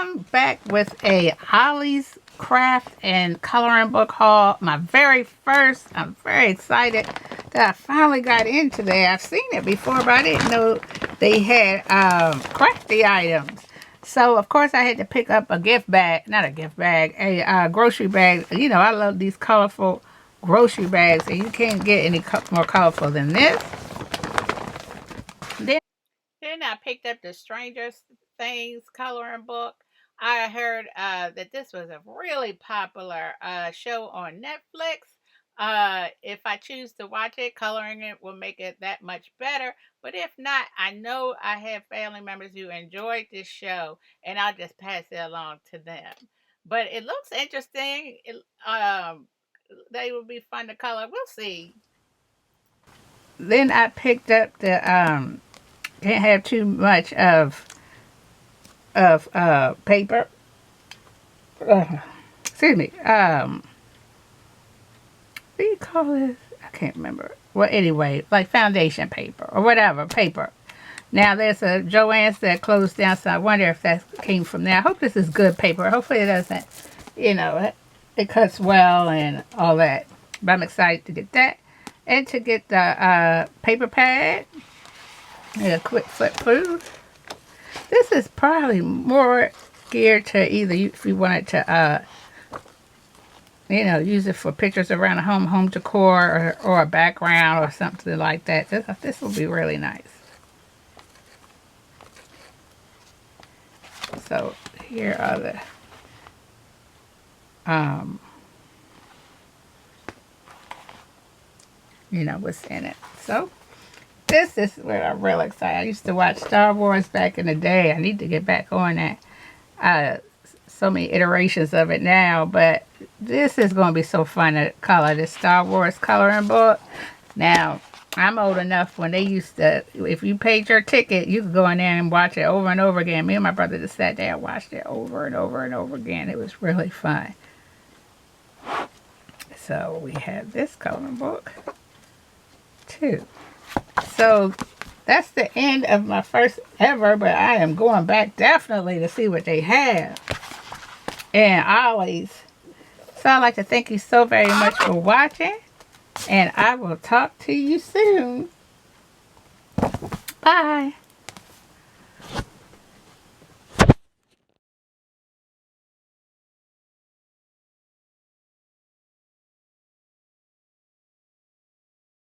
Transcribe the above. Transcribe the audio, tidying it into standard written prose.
I'm back with a OLLIE'S craft and coloring book haul. My very first. I'm very excited that I finally got into that. I've seen it before, but I didn't know they had crafty items. So, of course, I had to pick up a gift bag. Not a gift bag, a grocery bag. You know, I love these colorful grocery bags, and you can't get any more colorful than this. Then I picked up the Stranger Things coloring book. I heard that this was a really popular show on Netflix. If I choose to watch it, coloring it will make it that much better. But if not, I know I have family members who enjoyed this show, and I'll just pass it along to them. But it looks interesting. They will be fun to color. We'll see. Then I picked up the can't have too much of paper. Excuse me. What do you call this? I can't remember. Well, anyway, like foundation paper or whatever paper. Now there's a Joann's that closed down, so I wonder if that came from there. I hope this is good paper. Hopefully it doesn't, it cuts well and all that. But I'm excited to get that and to get the paper pad and a quick flip food. This is probably more geared to either if you wanted to, use it for pictures around the home decor, or a background or something like that. This will be really nice. So here are the what's in it. So this is where I'm real excited. I used to watch Star Wars back in the day. I need to get back on that. So many iterations of it now, but this is going to be so fun to color this Star Wars coloring book. Now, I'm old enough when they used to, if you paid your ticket, you could go in there and watch it over and over again. Me and my brother just sat there and watched it over and over and over again. It was really fun. So we have this coloring book too. So that's the end of my first ever, but I am going back definitely to see what they have in OLLIE'S. So I'd like to thank you so very much for watching, and I will talk to you soon. Bye.